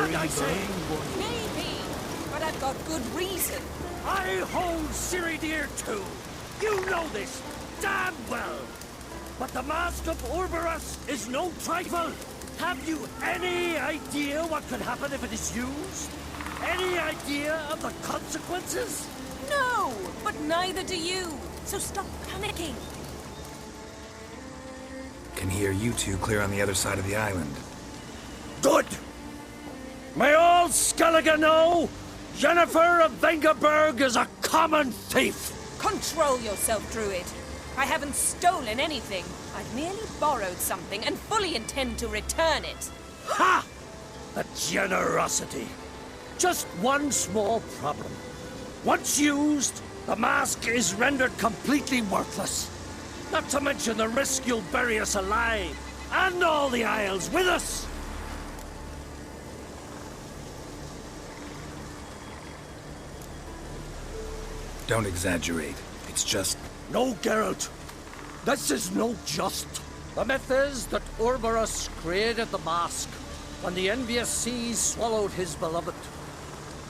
what I say? Maybe, but I've got good reason. I hold Ciri too. You know this damn well. But the Mask of Orberus is no trifle. Have you any idea what could happen if it is used? Any idea of the consequences? No, but neither do you. So stop panicking. Can hear you two clear on the other side of the island. Good! May all Skellige know, Jennifer of Vengerberg is a common thief! Control yourself, Druid. I haven't stolen anything. I've merely borrowed something and fully intend to return it. Ha! The generosity. Just one small problem. Once used, the mask is rendered completely worthless. Not to mention the risk you'll bury us alive, and all the Isles with us! Don't exaggerate. It's just... No, Geralt. This is no just. The myth is that Orberus created the mask when the envious seas swallowed his beloved.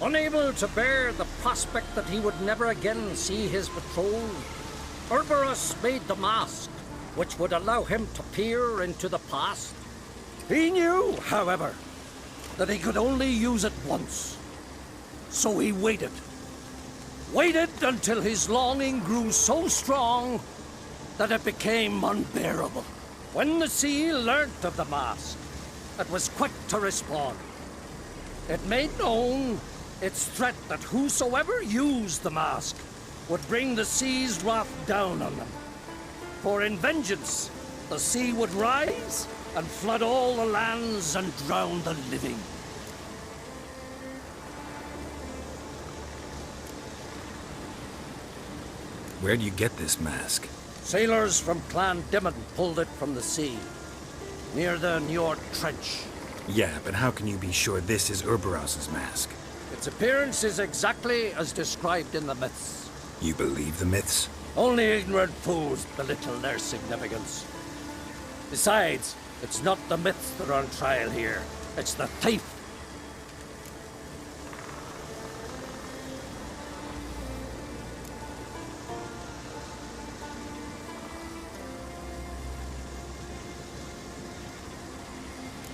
Unable to bear the prospect that he would never again see his betrothed, Orberus made the mask, which would allow him to peer into the past. He knew, however, that he could only use it once. So he waited. Waited until his longing grew so strong that it became unbearable. When the sea learnt of the mask, it was quick to respond. It made known its threat that whosoever used the mask would bring the sea's wrath down on them. For in vengeance, the sea would rise and flood all the lands and drown the living. Where'd you get this mask? Sailors from Clan Dimon pulled it from the sea, near the Njord Trench. Yeah, but how can you be sure this is Urberos's mask? Its appearance is exactly as described in the myths. You believe the myths? Only ignorant fools belittle their significance. Besides, it's not the myths that are on trial here. It's the thief.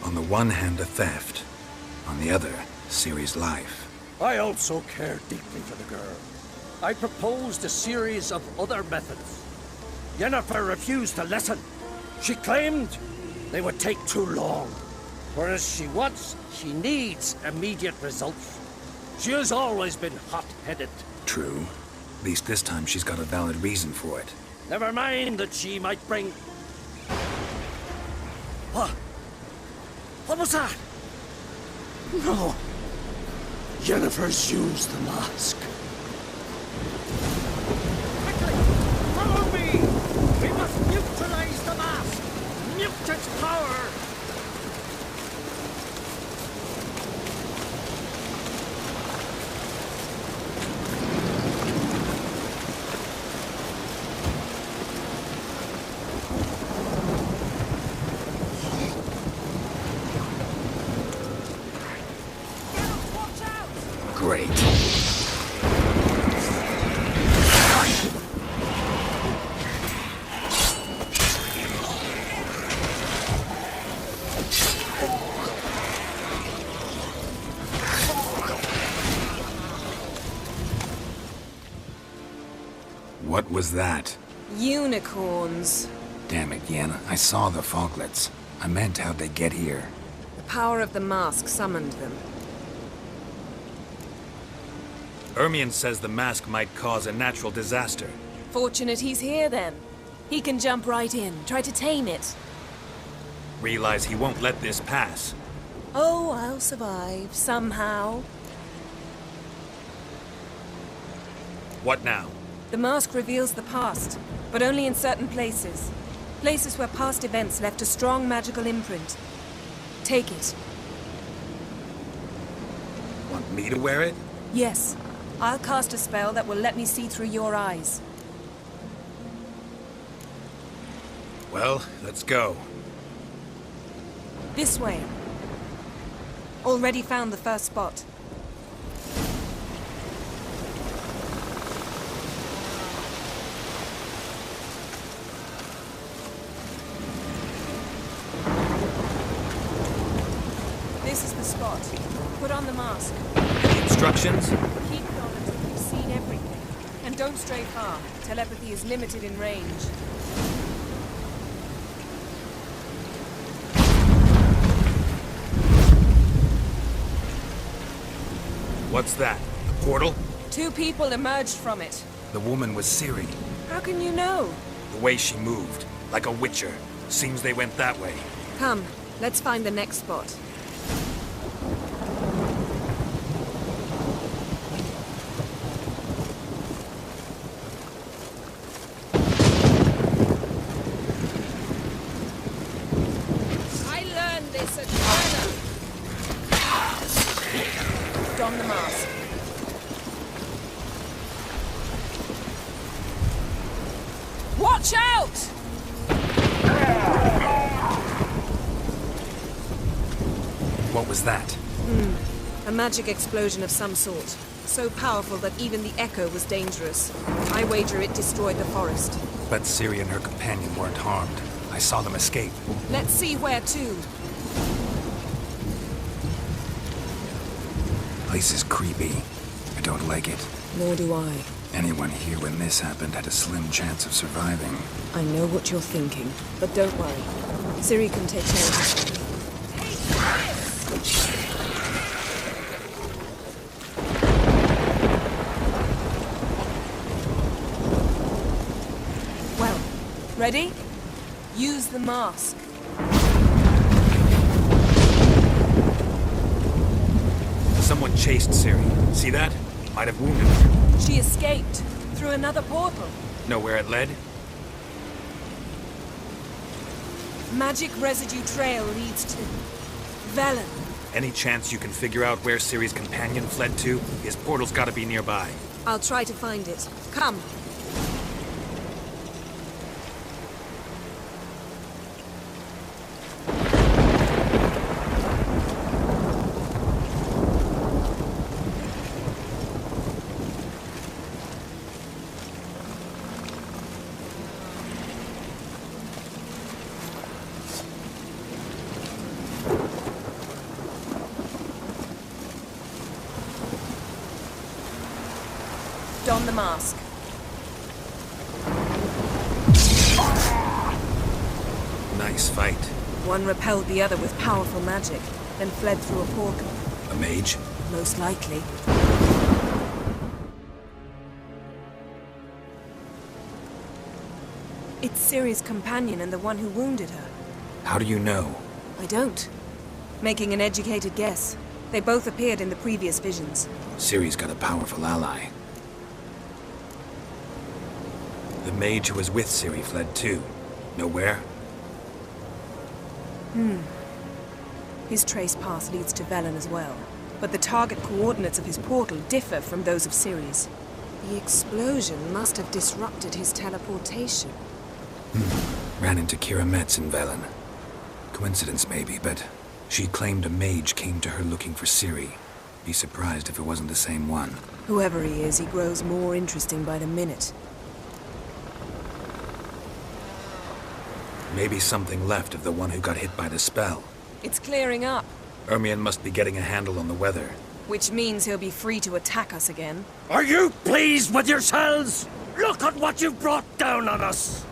On the one hand, a theft. On the other, Ciri's life. I also care deeply for the girl. I proposed a series of other methods. Yennefer refused to listen. She claimed they would take too long. Whereas she needs immediate results. She has always been hot-headed. True. At least this time she's got a valid reason for it. Never mind that she might bring... What? What was that? No. Yennefer's used the mask. Quickly! Follow me! We must neutralize the mask! Mute its power! Great. What was that? Unicorns. Damn it, Yenna. I saw the foglets. I meant how'd they get here? The power of the mask summoned them. Ermion says the mask might cause a natural disaster. Fortunate he's here, then. He can jump right in, try to tame it. Realize he won't let this pass. Oh, I'll survive, somehow. What now? The mask reveals the past, but only in certain places. Places where past events left a strong magical imprint. Take it. Want me to wear it? Yes. I'll cast a spell that will let me see through your eyes. Well, let's go. This way. Already found the first spot. This is the spot. Put on the mask. Any instructions? Keep it on until you've seen everything. And don't stray far. Telepathy is limited in range. What's that? A portal? 2 people emerged from it. The woman was Ciri. How can you know? The way she moved, like a witcher. Seems they went that way. Come, let's find the next spot. I learned this at China. Don the mask. Watch out! What was that? A magic explosion of some sort. So powerful that even the echo was dangerous. I wager it destroyed the forest. But Ciri and her companion weren't harmed. I saw them escape. Let's see where to. Place is creepy. I don't like it. Nor do I. Anyone here when this happened had a slim chance of surviving. I know what you're thinking, but don't worry. Ciri can take care of herself. Well, ready? Use the mask. Someone chased Ciri. See that? Might have wounded her. She escaped through another portal. Know where it led? Magic residue trail leads to Velen. Any chance you can figure out where Ciri's companion fled to? His portal's gotta be nearby. I'll try to find it. Come. Don the mask. Nice fight. One repelled the other with powerful magic, then fled through a portal. A mage? Most likely. It's Ciri's companion and the one who wounded her. How do you know? I don't. Making an educated guess. They both appeared in the previous visions. Ciri's got a powerful ally. The mage who was with Ciri fled too. Know where? His trace path leads to Velen as well. But the target coordinates of his portal differ from those of Ciri's. The explosion must have disrupted his teleportation. Ran into Kira Metz in Velen. Coincidence maybe, but she claimed a mage came to her looking for Ciri. Be surprised if it wasn't the same one. Whoever he is, he grows more interesting by the minute. Maybe something left of the one who got hit by the spell. It's clearing up, Ermion must be getting a handle on the weather. which means he'll be free to attack us again. Are you pleased with yourselves? Look at what you've brought down on us!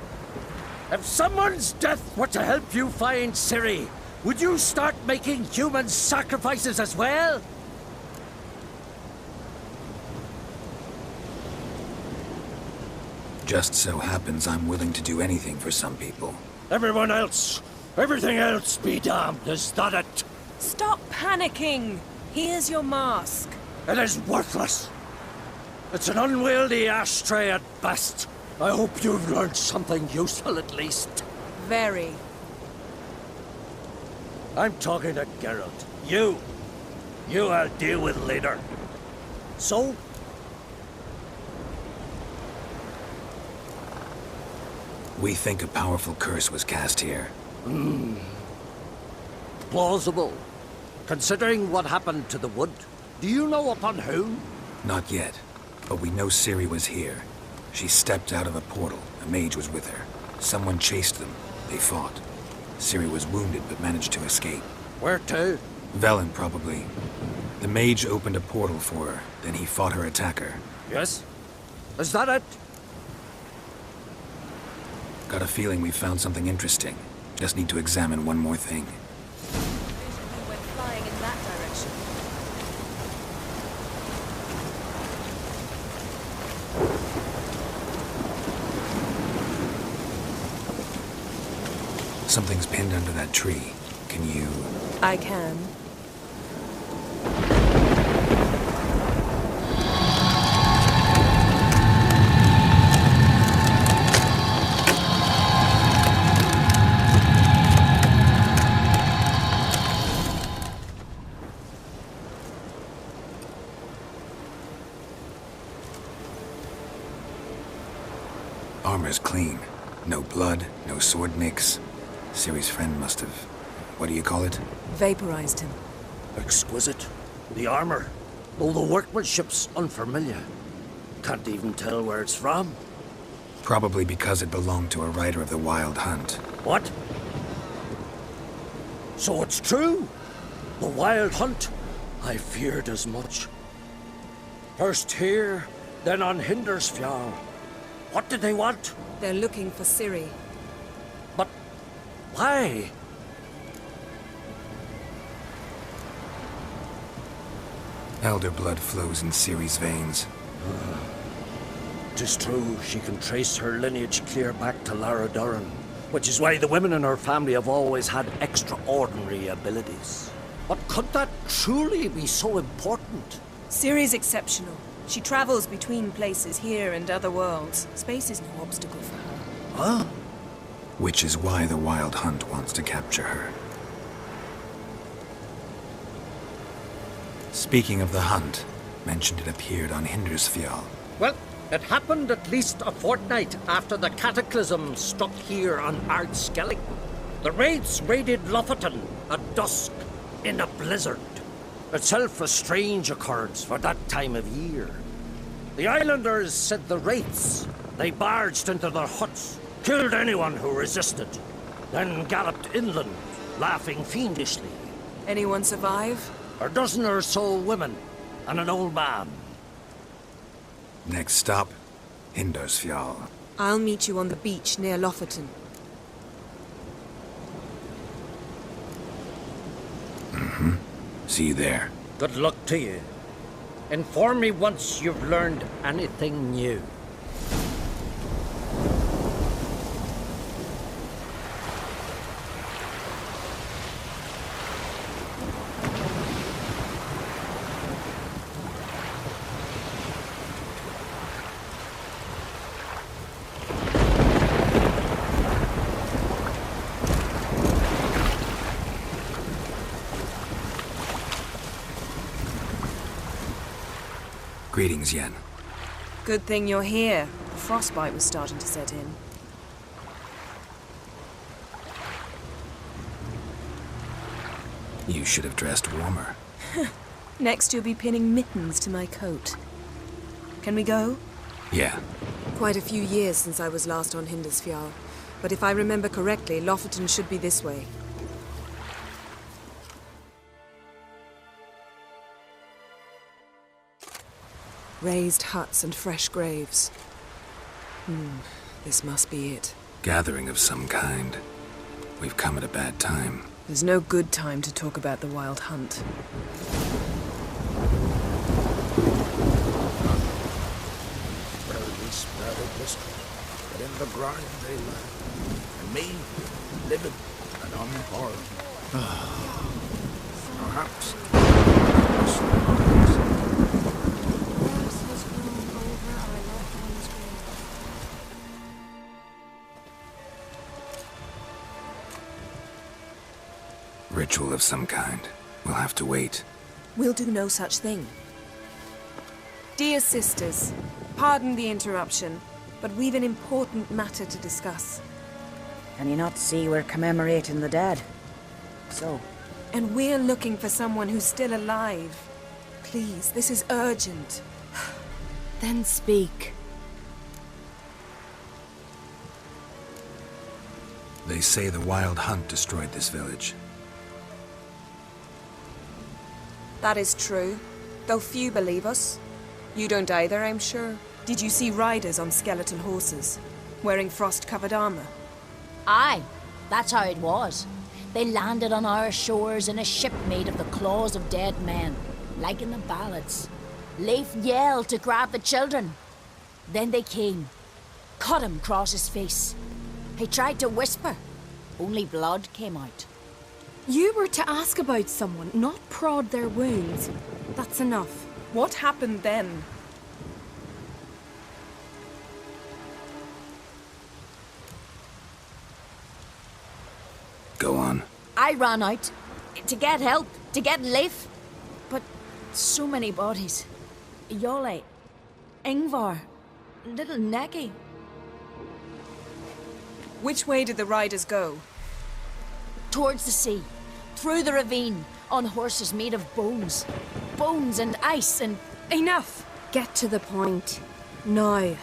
If someone's death were to help you find Ciri, would you start making human sacrifices as well? Just so happens I'm willing to do anything for some people. Everyone else, everything else be damned, is that it? Stop panicking! Here's your mask. It is worthless. It's an unwieldy ashtray at best. I hope you've learned something useful at least. Very. I'm talking to Geralt. You I'll deal with later. So? We think a powerful curse was cast here. Plausible. Considering what happened to the wood, do you know upon whom? Not yet, but we know Ciri was here. She stepped out of a portal. A mage was with her. Someone chased them. They fought. Ciri was wounded but managed to escape. Where to? Velen, probably. The mage opened a portal for her, then he fought her attacker. Yes? Is that it? Got a feeling we found something interesting. Just need to examine one more thing. We went flying in that direction. Something's pinned under that tree. Can you... I can. Armor's clean. No blood, no sword nicks. Ciri's friend must have... what do you call it? Vaporized him. Exquisite. The armor, though the workmanship's unfamiliar. Can't even tell where it's from. Probably because it belonged to a rider of the Wild Hunt. What? So it's true? The Wild Hunt? I feared as much. First here, then on Hindersfjall. What did they want? They're looking for Ciri. But why? Elder blood flows in Ciri's veins. 'Tis true, she can trace her lineage clear back to Lara Duran, which is why the women in her family have always had extraordinary abilities. But could that truly be so important? Ciri's exceptional. She travels between places here and other worlds. Space is no obstacle for her. Huh? Which is why the Wild Hunt wants to capture her. Speaking of the hunt, mentioned it appeared on Hindersfjall. Well, it happened at least a fortnight after the cataclysm struck here on Ardskellig. The raids raided Lofoten at dusk in a blizzard. Itself a strange occurrence for that time of year. The islanders said the wraiths. They barged into their huts, killed anyone who resisted, then galloped inland, laughing fiendishly. Anyone survive? A dozen or so women and an old man. Next stop, Hindersfjall. I'll meet you on the beach near Lofoten. See you there. Good luck to you. Inform me once you've learned anything new. Greetings, Yen. Good thing you're here. The frostbite was starting to set in. You should have dressed warmer. Next you'll be pinning mittens to my coat. Can we go? Yeah. Quite a few years since I was last on Hindersfjall. But if I remember correctly, Lofoten should be this way. Raised huts and fresh graves. This must be it. Gathering of some kind. We've come at a bad time. There's no good time to talk about the Wild Hunt. Barely sprouted whiskers, but in the grind they lie. And me, living and unharmed. Perhaps. Ritual of some kind. We'll have to wait. We'll do no such thing. Dear sisters, pardon the interruption, but we've an important matter to discuss. Can you not see we're commemorating the dead? So, And we're looking for someone who's still alive. Please, this is urgent. Then speak. They say the Wild Hunt destroyed this village. That is true, though few believe us. You don't either, I'm sure. Did you see riders on skeletal horses, wearing frost-covered armor? Aye, that's how it was. They landed on our shores in a ship made of the claws of dead men, like in the ballads. Leif yelled to grab the children. Then they came, cut him across his face. He tried to whisper, only blood came out. You were to ask about someone, not prod their wounds. That's enough. What happened then? Go on. I ran out to get help, to get Leif. But so many bodies. Yole, Ingvar, little Necky. Which way did the riders go? Towards the sea, through the ravine, on horses made of bones. Bones and ice and... Enough! Get to the point. Now.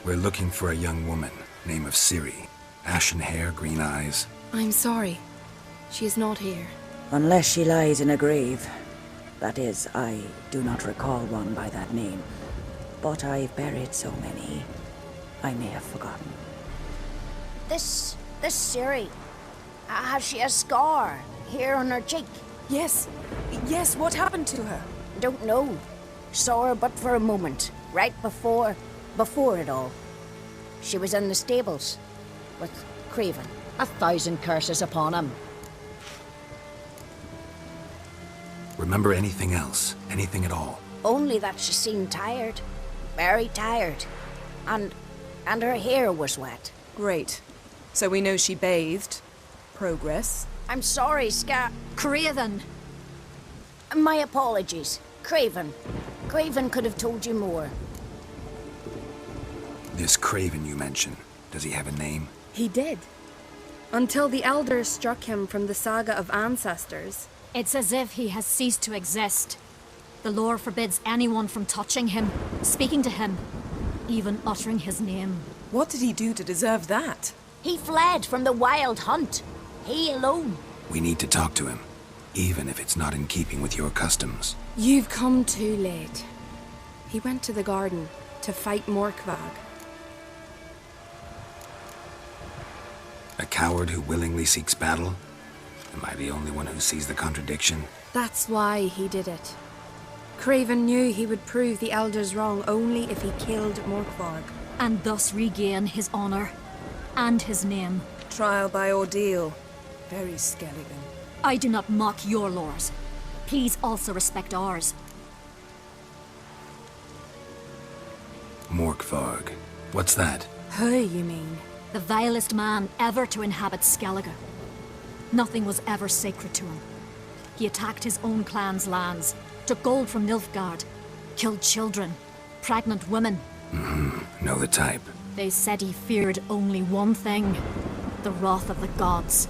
We're looking for a young woman, name of Ciri. Ashen hair, green eyes. I'm sorry. She is not here. Unless she lies in a grave. That is, I do not recall one by that name. But I've buried so many, I may have forgotten. This Ciri, has she a scar here on her cheek? Yes. Yes, what happened to her? Don't know. Saw her but for a moment, right before it all. She was in the stables with Craven. 1,000 curses upon him. Remember anything else? Anything at all? Only that she seemed tired. Very tired. And her hair was wet. Great. So we know she bathed. Progress. I'm sorry, Craven! My apologies. Craven. Craven could have told you more. This Craven you mentioned, does he have a name? He did. Until the elders struck him from the saga of ancestors. It's as if he has ceased to exist. The lore forbids anyone from touching him, speaking to him, even uttering his name. What did he do to deserve that? He fled from the Wild Hunt. He alone. We need to talk to him, even if it's not in keeping with your customs. You've come too late. He went to the garden to fight Morkvag. A coward who willingly seeks battle? Am I the only one who sees the contradiction? That's why he did it. Craven knew he would prove the elders wrong only if he killed Morkvarg. And thus regain his honor and his name. Trial by ordeal. Very Skelligan. I do not mock your laws. Please also respect ours. Morkvarg. What's that? Who, you mean? The vilest man ever to inhabit Skellige. Nothing was ever sacred to him. He attacked his own clan's lands, took gold from Nilfgaard, killed children, pregnant women. Know the type. They said he feared only one thing, the wrath of the gods.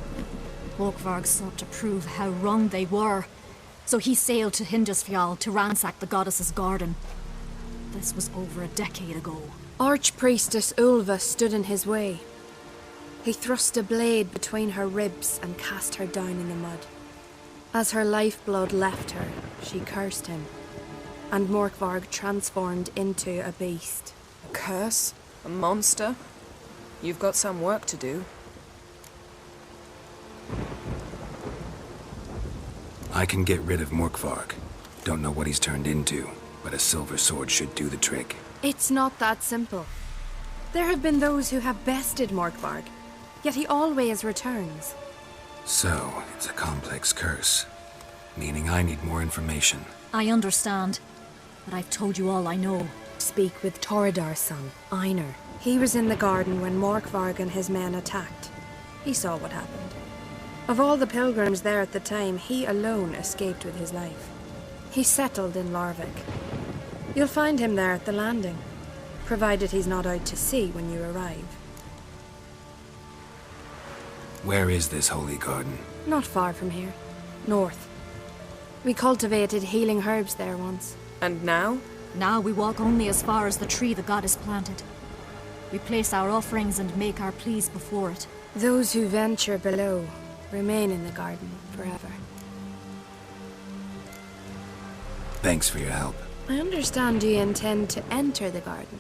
Morkvarg sought to prove how wrong they were, so he sailed to Hindisfjall to ransack the goddess's garden. This was over a decade ago. Archpriestess Ulva stood in his way. He thrust a blade between her ribs and cast her down in the mud. As her lifeblood left her, she cursed him, and Morkvarg transformed into a beast. A curse? A monster? You've got some work to do. I can get rid of Morkvarg. Don't know what he's turned into, but a silver sword should do the trick. It's not that simple. There have been those who have bested Morkvarg, yet he always returns. So, it's a complex curse, meaning I need more information. I understand, but I've told you all I know. Speak with Torridar's son, Einar. He was in the garden when Morkvarg and his men attacked. He saw what happened. Of all the pilgrims there at the time, he alone escaped with his life. He settled in Larvik. You'll find him there at the landing, provided he's not out to sea when you arrive. Where is this holy garden? Not far from here. North. We cultivated healing herbs there once. And now? Now we walk only as far as the tree the goddess planted. We place our offerings and make our pleas before it. Those who venture below remain in the garden forever. Thanks for your help. I understand you intend to enter the garden.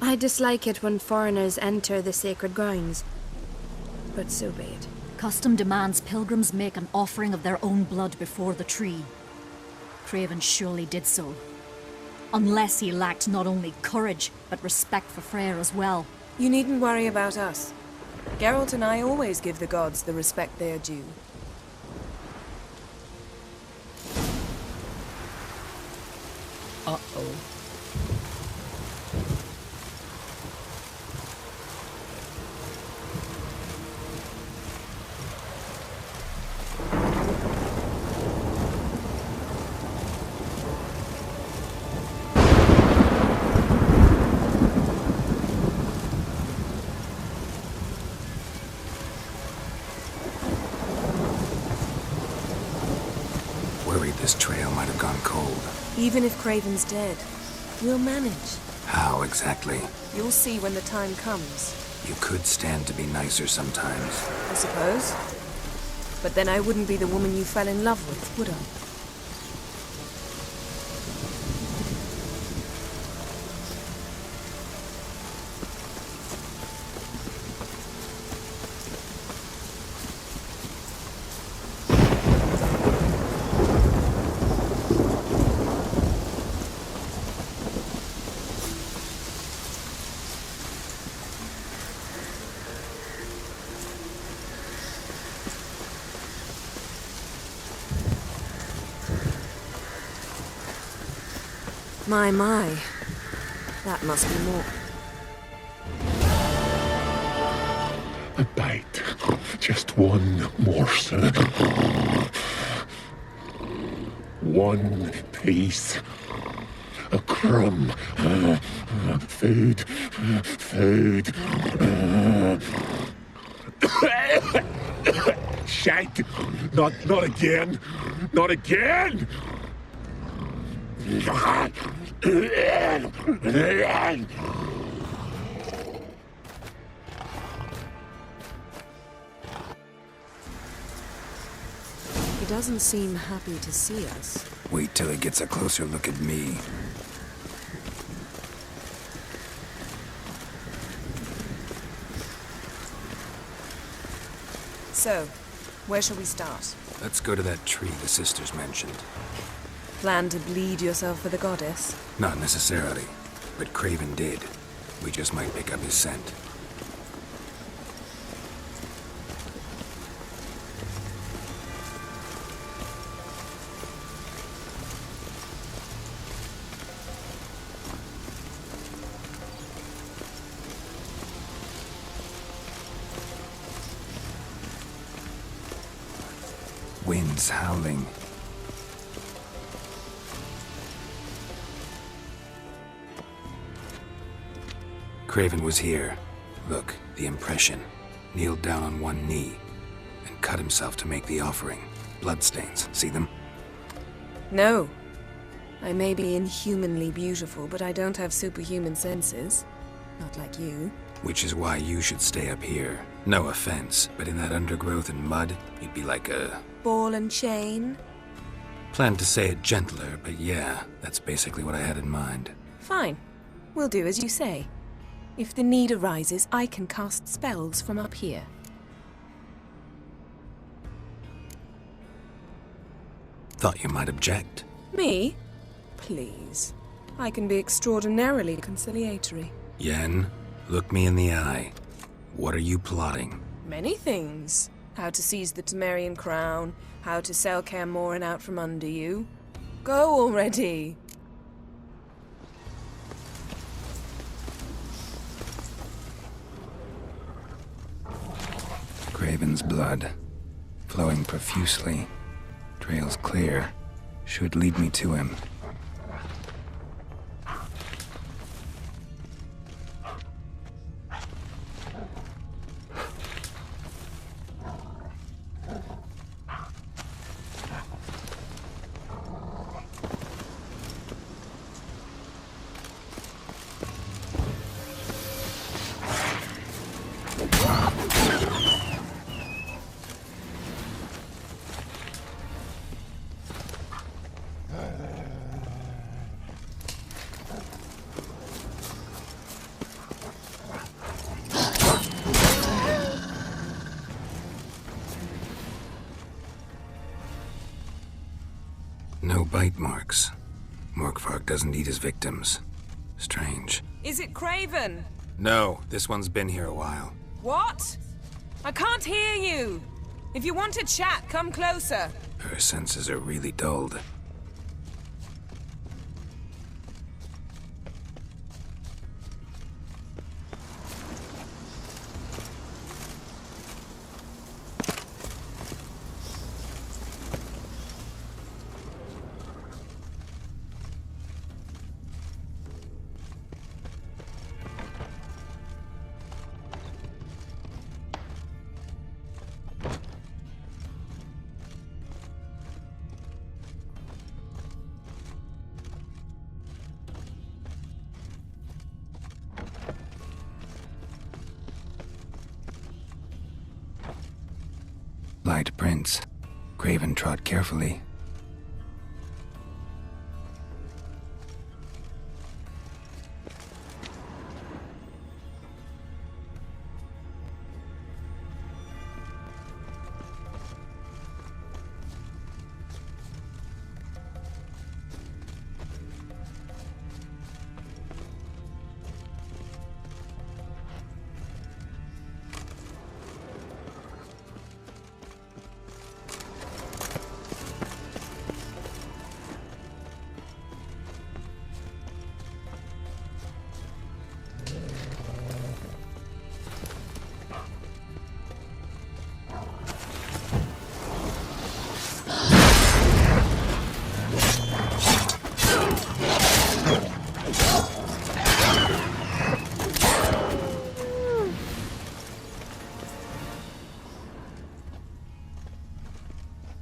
I dislike it when foreigners enter the sacred grounds, but so be it. Custom demands pilgrims make an offering of their own blood before the tree. Craven surely did so. Unless he lacked not only courage, but respect for Freyr as well. You needn't worry about us. Geralt and I always give the gods the respect they are due. Uh-oh. Worried this trail might have gone cold. Even if Craven's dead, we'll manage. How exactly? You'll see when the time comes. You could stand to be nicer sometimes. I suppose. But then I wouldn't be the woman you fell in love with, would I? My. That must be more. A bite. Just one morsel. One piece. A crumb. Food. Food. Shite. Not again. Not again! He doesn't seem happy to see us. Wait till he gets a closer look at me. So, where shall we start? Let's go to that tree the sisters mentioned. Plan to bleed yourself for the goddess? Not necessarily, but Craven did. We just might pick up his scent. Wind's howling. Craven was here. Look, the impression. Kneeled down on one knee and cut himself to make the offering. Bloodstains. See them? No. I may be inhumanly beautiful, but I don't have superhuman senses. Not like you. Which is why you should stay up here. No offense, but in that undergrowth and mud, you'd be like a... ball and chain? Planned to say it gentler, but yeah, that's basically what I had in mind. Fine. We'll do as you say. If the need arises, I can cast spells from up here. Thought you might object. Me? Please. I can be extraordinarily conciliatory. Yen, look me in the eye. What are you plotting? Many things. How to seize the Temerian crown, how to sell Kaer Morhen out from under you. Go already! Craven's blood, flowing profusely. Trail's clear. Should lead me to him. No bite marks. Morkvarg doesn't eat his victims. Strange. Is it Craven? No, this one's been here a while. What? I can't hear you. If you want to chat, come closer. Her senses are really dulled. Light prints. Craven trod carefully.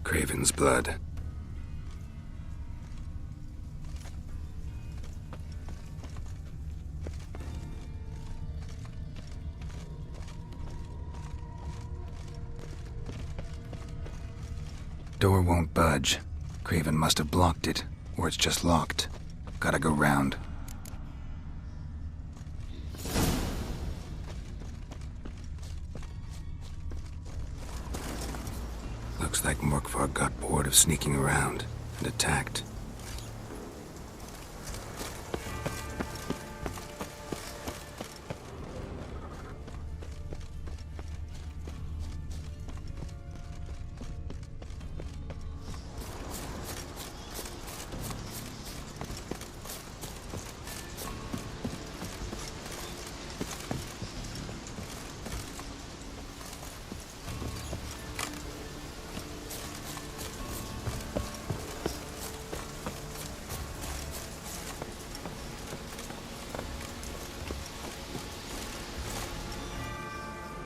Craven's blood. Door won't budge. Craven must have blocked it, or it's just locked. Gotta go round. Looks like Morkvarg got bored of sneaking around and attacked.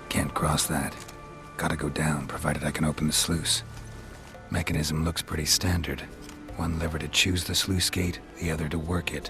Can't cross that. Gotta go down, provided I can open the sluice. Mechanism looks pretty standard. One lever to choose the sluice gate, the other to work it.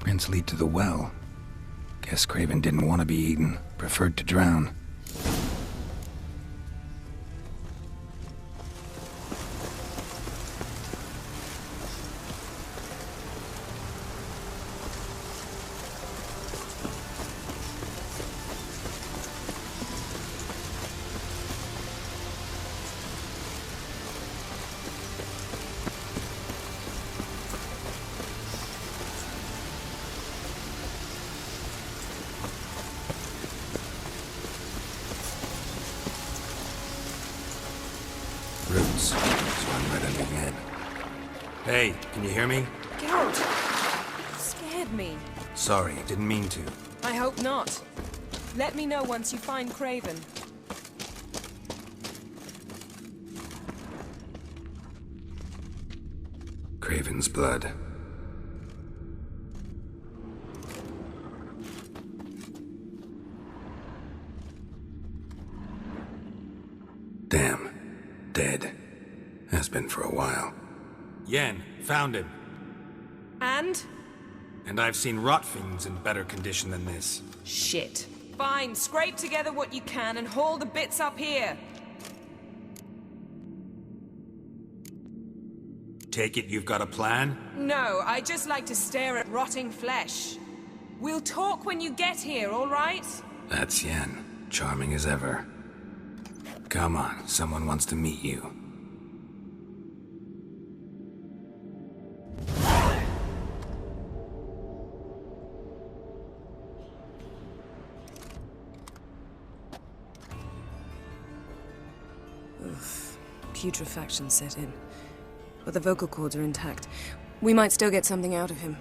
Prints lead to the well. Guess Craven didn't want to be eaten, preferred to drown. Roots. So I'm right under Yen. Hey, can you hear me? Geralt! You scared me. Sorry, didn't mean to. I hope not. Let me know once you find Craven. Craven's blood. Damn. Dead. Has been for a while. Yen, found him. And? And I've seen rot fiends in better condition than this. Shit. Fine, scrape together what you can and haul the bits up here. Take it you've got a plan? No, I just like to stare at rotting flesh. We'll talk when you get here, all right? That's Yen. Charming as ever. Come on, someone wants to meet you. Putrefaction set in. But the vocal cords are intact. We might still get something out of him.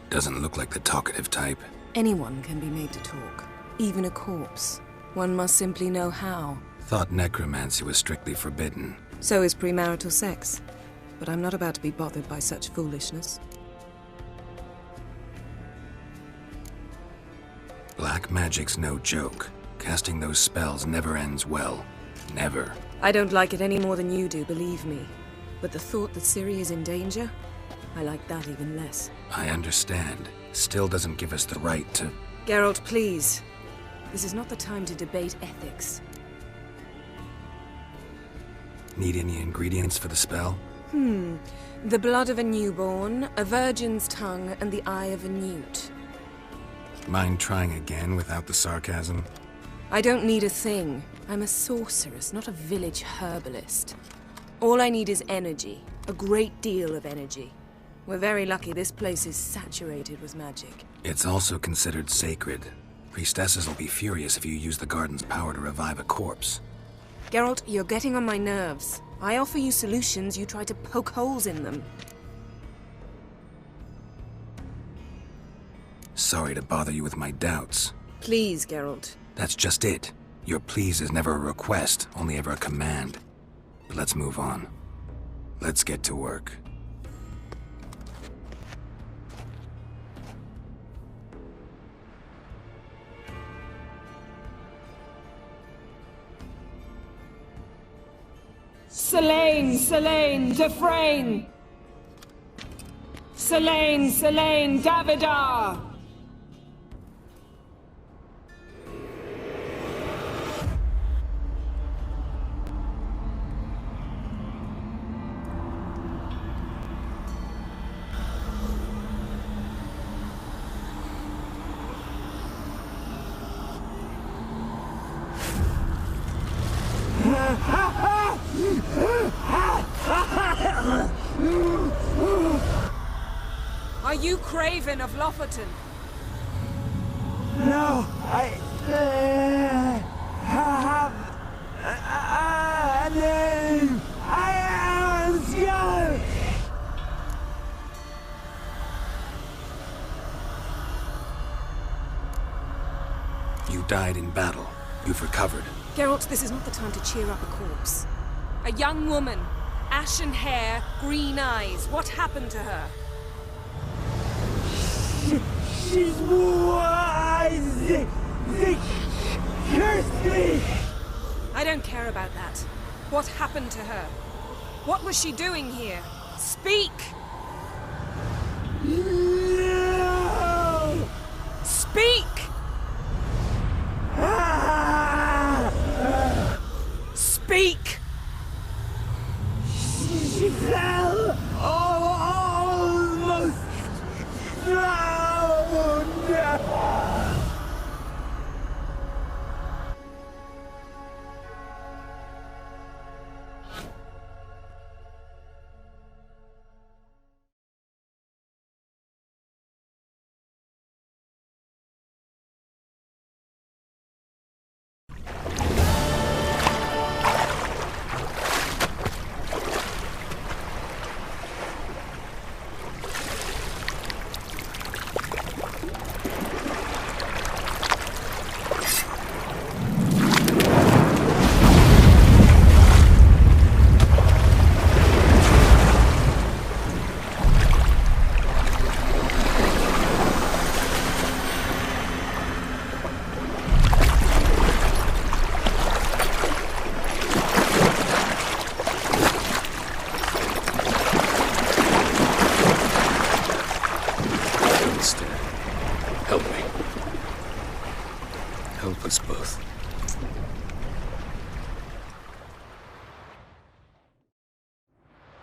Doesn't look like the talkative type. Anyone can be made to talk. Even a corpse. One must simply know how. Thought necromancy was strictly forbidden. So is premarital sex. But I'm not about to be bothered by such foolishness. Black magic's no joke. Casting those spells never ends well. Never. I don't like it any more than you do, believe me. But the thought that Ciri is in danger, I like that even less. I understand. Still doesn't give us the right to... Geralt, please. This is not the time to debate ethics. Need any ingredients for the spell? The blood of a newborn, a virgin's tongue, and the eye of a newt. Mind trying again without the sarcasm? I don't need a thing. I'm a sorceress, not a village herbalist. All I need is energy. A great deal of energy. We're very lucky this place is saturated with magic. It's also considered sacred. Priestesses will be furious if you use the garden's power to revive a corpse. Geralt, you're getting on my nerves. I offer you solutions, you try to poke holes in them. Sorry to bother you with my doubts. Please, Geralt. That's just it. Your please is never a request, only ever a command. But let's move on. Let's get to work. Selene, Selene, Defrain! Selene, Selene, Davidar! Are you Craven of Lofoten? No, I have a name. I am Skull. You died in battle. You've recovered. Geralt, this is not the time to cheer up a corpse. A young woman, ashen hair, green eyes. What happened to her? She's wise. They cursed me. I don't care about that. What happened to her? What was she doing here? Speak! No. Speak! Speak! She fell. Almost drowned.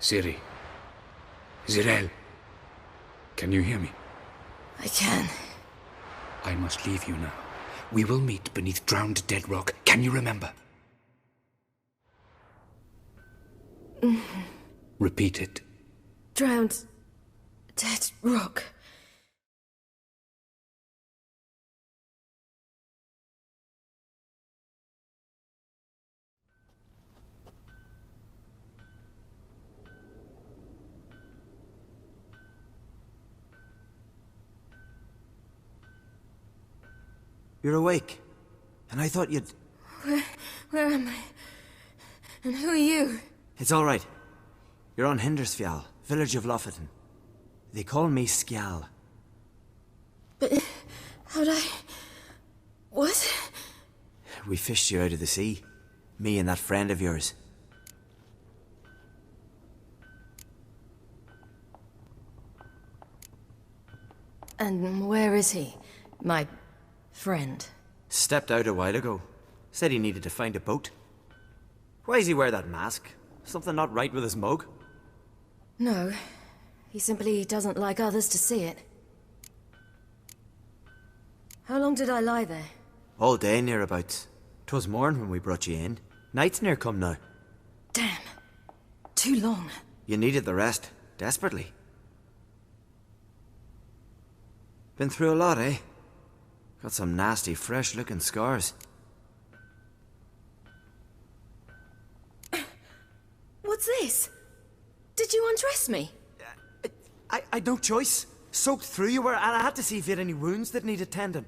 Ciri. Zirel. Can you hear me? I can. I must leave you now. We will meet beneath drowned dead rock. Can you remember? Repeat it. Drowned. Dead rock. You're awake. And I thought you'd... Where am I? And who are you? It's all right. You're on Hindersfjall, village of Lofoten. They call me Skjal. But how'd I... What? We fished you out of the sea. Me and that friend of yours. And where is he? My friend. Stepped out a while ago. Said he needed to find a boat. Why does he wear that mask? Something not right with his mug? No. He simply doesn't like others to see it. How long did I lie there? All day nearabouts. 'Twas morn when we brought you in. Night's near come now. Damn. Too long. You needed the rest. Desperately. Been through a lot, eh? Got some nasty, fresh-looking scars. What's this? Did you undress me? I'd no choice. Soaked through you were, and I had to see if you had any wounds that needed tending.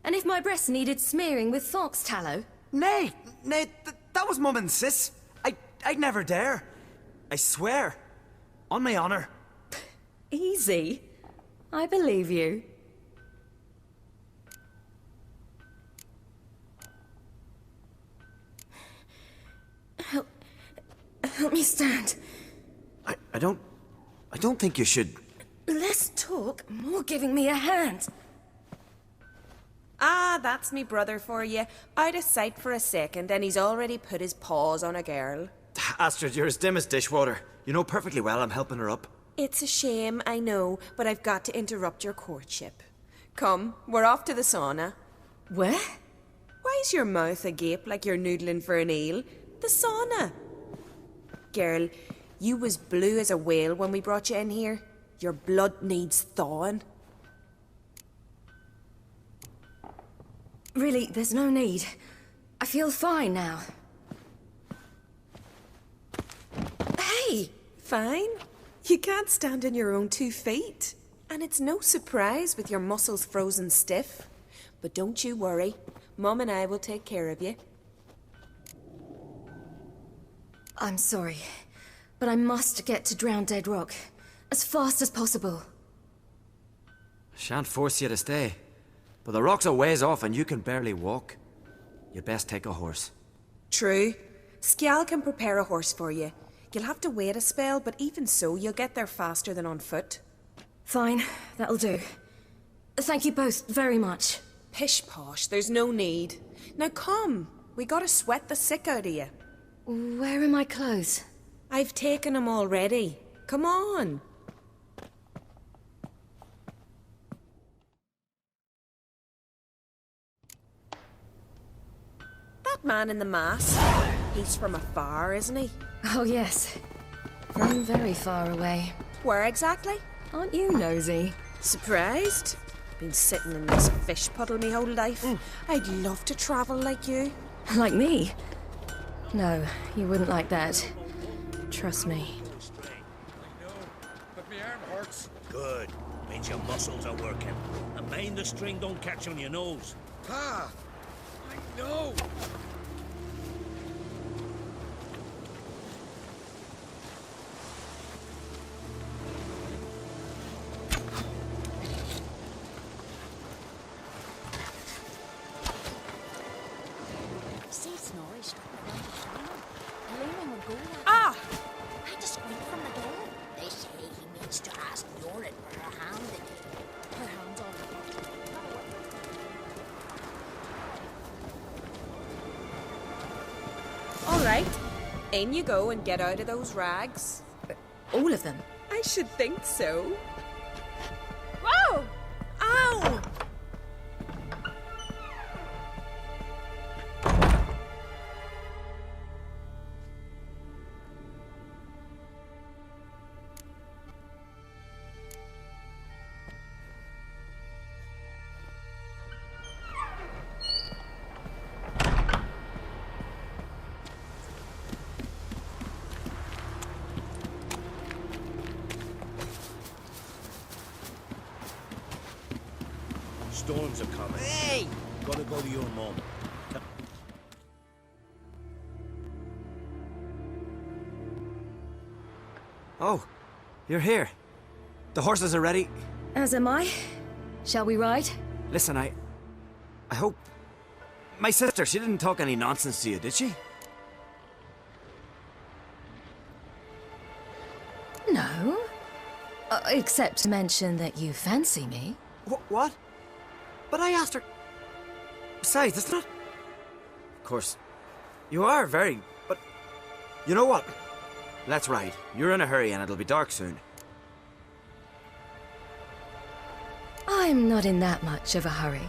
And if my breasts needed smearing with fox tallow? Nay, that was Mum and Sis. I'd never dare. I swear. On my honor. Easy. I believe you. Help me stand. I don't think you should... Less talk, more giving me a hand. Ah, that's me brother for you. Out of sight for a second, and he's already put his paws on a girl. Astrid, you're as dim as dishwater. You know perfectly well I'm helping her up. It's a shame, I know, but I've got to interrupt your courtship. Come, we're off to the sauna. Where? Why's your mouth agape like you're noodling for an eel? The sauna. Girl, you was blue as a whale when we brought you in here. Your blood needs thawing. Really, there's no need. I feel fine now. Hey, fine? You can't stand on your own 2 feet. And it's no surprise with your muscles frozen stiff. But don't you worry. Mum and I will take care of you. I'm sorry, but I must get to Drowned Dead Rock as fast as possible. Shan't force you to stay. But the rock's a ways off and you can barely walk. You'd best take a horse. True. Skjal can prepare a horse for you. You'll have to wait a spell, but even so, you'll get there faster than on foot. Fine, that'll do. Thank you both very much. Pish posh, there's no need. Now come, we gotta sweat the sick out of you. Where are my clothes? I've taken them already. Come on. That man in the mask, he's from afar, isn't he? Oh yes, from very far away. Where exactly? Aren't you nosy? Surprised? Been sitting in this fish puddle me whole life. I'd love to travel like you. Like me? No, you wouldn't like that. Trust me. But my arm hurts. Good. Means your muscles are working. And mind the string don't catch on your nose. Ah, I know. Ah! I just screamed from the door. They say he means to ask Doran for her hand again. Her hand's on the All right. In you go and get out of those rags. All of them? I should think so. Whoa! Ow! Storms are coming. Hey! Gotta go to your mom. Oh, you're here. The horses are ready. As am I. Shall we ride? Listen, I hope... My sister, she didn't talk any nonsense to you, did she? No. Except to mention that you fancy me. What? But I asked her... Besides, it's not... Of course, you are very... But... You know what? Let's ride. You're in a hurry and it'll be dark soon. I'm not in that much of a hurry.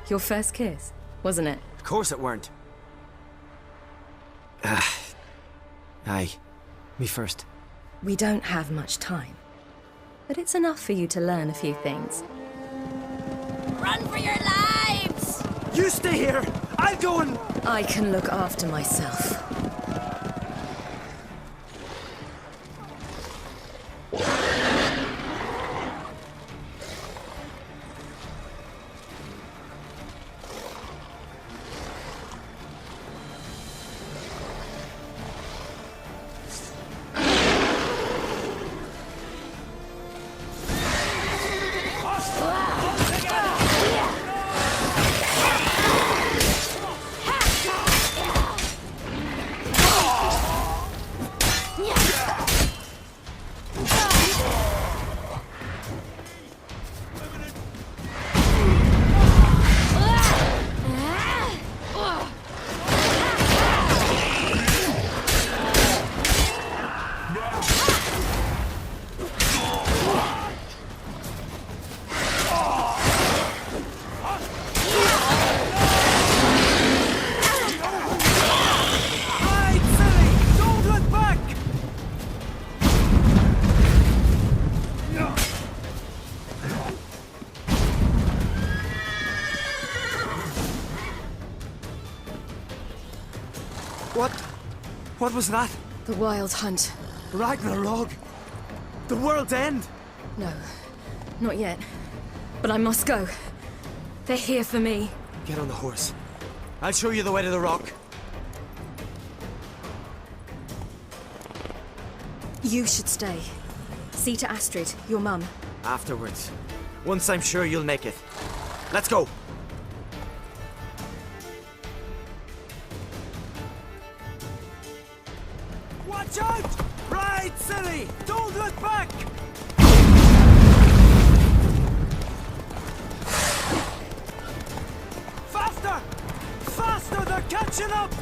Your first kiss, wasn't it? Of course it weren't. Aye. Me first. We don't have much time. But it's enough for you to learn a few things. Run for your lives! You stay here! I'll go and... I can look after myself. What was that? The Wild Hunt. Ragnarok? The world's end? No, not yet. But I must go. They're here for me. Get on the horse. I'll show you the way to the rock. You should stay. See to Astrid, your mum. Afterwards. Once I'm sure you'll make it. Let's go. Watch out! Ride, silly! Don't look back! Faster! Faster! They're catching up!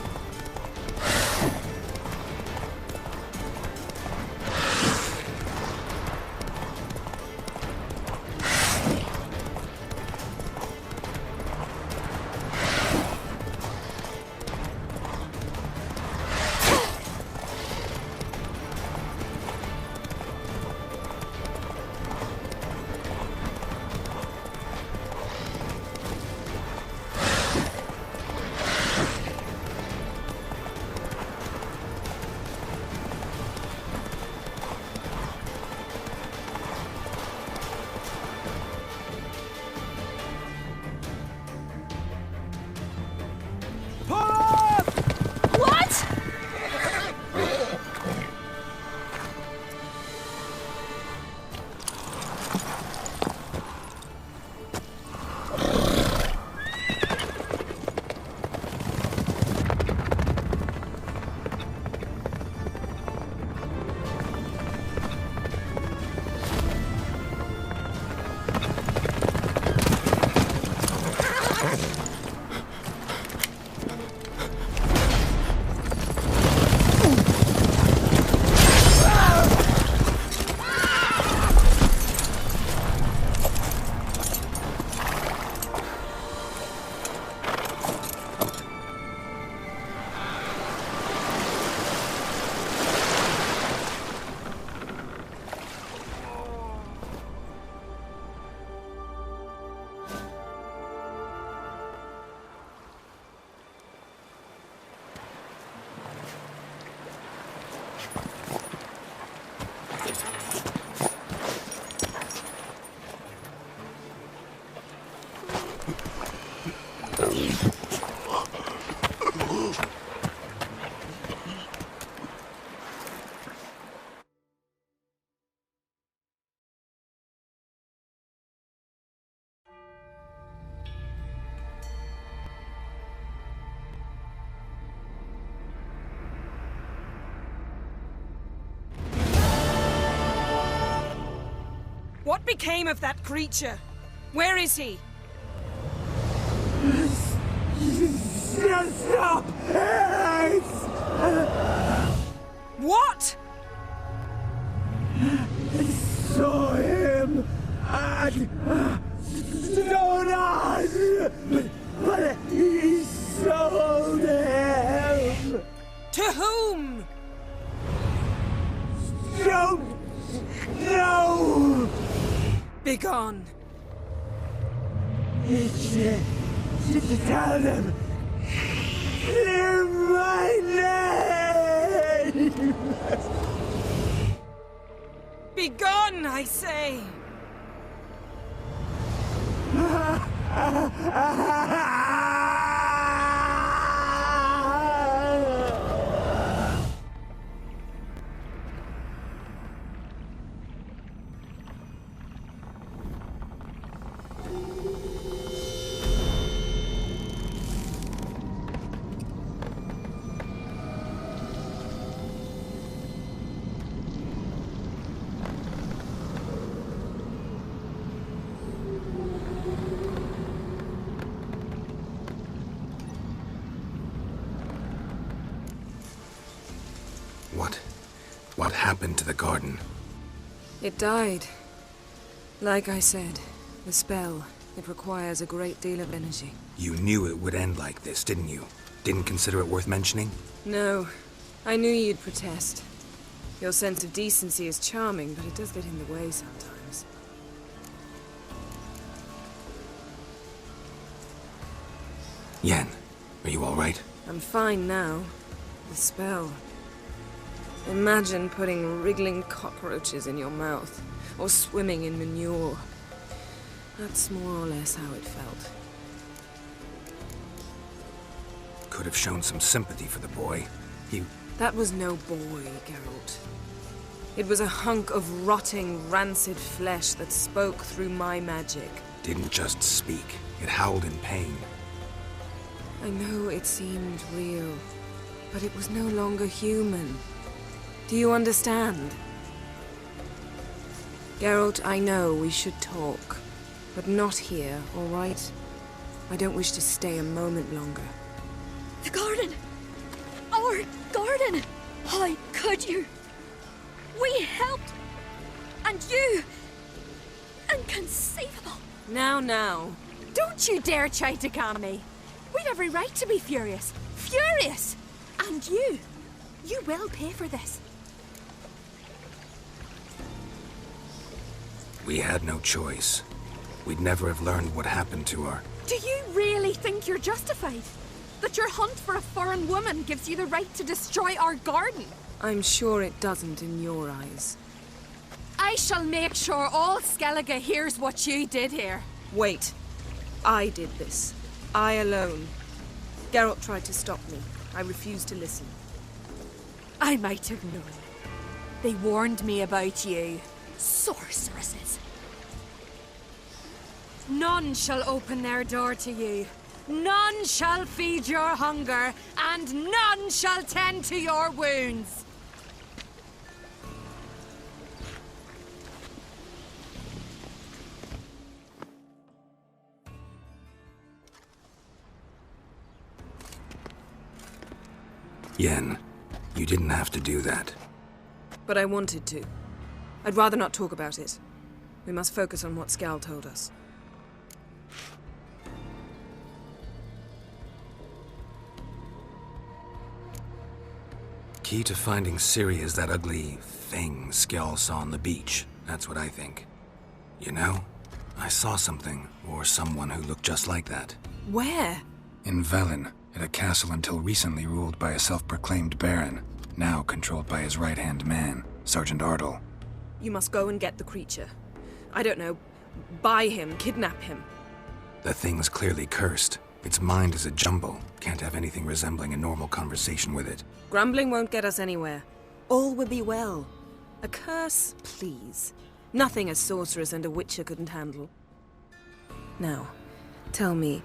What became of that creature? Where is he? Stop! What? I saw him at Stonas, but he sold him. To whom? Don't know. Begone. Tell them. Clear my name. Begone, I say. What happened to the garden? It died. Like I said, the spell, it requires a great deal of energy. You knew it would end like this, didn't you? Didn't consider it worth mentioning? No. I knew you'd protest. Your sense of decency is charming, but it does get in the way sometimes. Yen, are you all right? I'm fine now. The spell. Imagine putting wriggling cockroaches in your mouth, or swimming in manure. That's more or less how it felt. Could have shown some sympathy for the boy. That was no boy, Geralt. It was a hunk of rotting, rancid flesh that spoke through my magic. Didn't just speak. It howled in pain. I know it seemed real, but it was no longer human. Do you understand? Geralt, I know we should talk, but not here, all right? I don't wish to stay a moment longer. The garden! Our garden! How could you? We helped! And you! Inconceivable! Now. Don't you dare try to calm me. We've every right to be furious. Furious! And you will pay for this. We had no choice. We'd never have learned what happened to her. Do you really think you're justified? That your hunt for a foreign woman gives you the right to destroy our garden? I'm sure it doesn't in your eyes. I shall make sure all Skellige hears what you did here. Wait. I did this. I alone. Geralt tried to stop me. I refused to listen. I might have known. They warned me about you. Sorceresses. None shall open their door to you. None shall feed your hunger, and none shall tend to your wounds. Yen, you didn't have to do that. But I wanted to. I'd rather not talk about it. We must focus on what Scal told us. Key to finding Ciri is that ugly thing Skjall saw on the beach. That's what I think. You know, I saw something, or someone who looked just like that. Where? In Velen, at a castle until recently ruled by a self-proclaimed baron, now controlled by his right-hand man, Sergeant Ardle. You must go and get the creature. I don't know, buy him, kidnap him. The thing's clearly cursed. Its mind is a jumble. Can't have anything resembling a normal conversation with it. Grumbling won't get us anywhere. All will be well. A curse, please. Nothing a sorceress and a witcher couldn't handle. Now, tell me,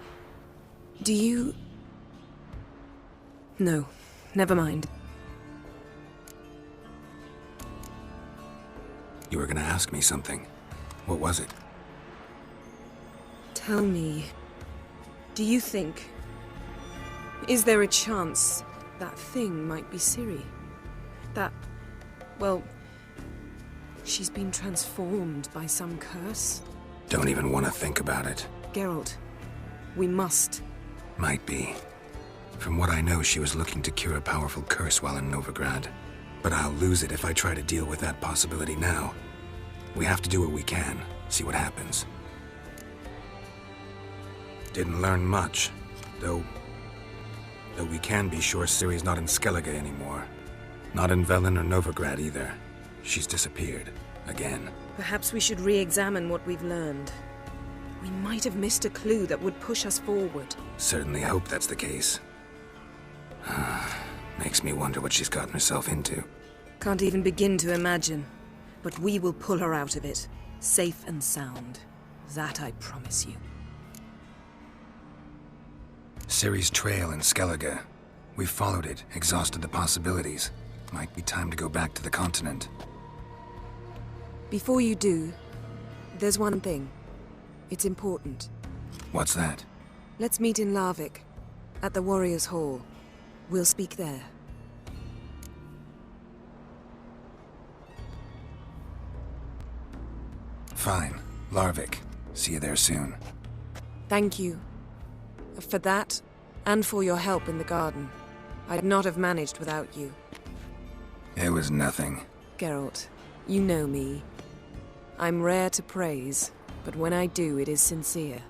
do you... No, never mind. You were gonna ask me something. What was it? Tell me, do you think... Is there a chance that thing might be Ciri? That... well... she's been transformed by some curse? Don't even want to think about it. Geralt, we must. Might be. From what I know, she was looking to cure a powerful curse while in Novigrad. But I'll lose it if I try to deal with that possibility now. We have to do what we can, see what happens. Didn't learn much, though we can be sure Ciri's not in Skellige anymore. Not in Velen or Novigrad either. She's disappeared. Again. Perhaps we should re-examine what we've learned. We might have missed a clue that would push us forward. Certainly hope that's the case. Makes me wonder what she's gotten herself into. Can't even begin to imagine. But we will pull her out of it. Safe and sound. That I promise you. Ciri's trail in Skellige. We've followed it, exhausted the possibilities. Might be time to go back to the continent. Before you do, there's one thing. It's important. What's that? Let's meet in Larvik, at the Warriors' Hall. We'll speak there. Fine. Larvik. See you there soon. Thank you. For that, and for your help in the garden. I'd not have managed without you. It was nothing. Geralt, you know me. I'm rare to praise, but when I do, it is sincere.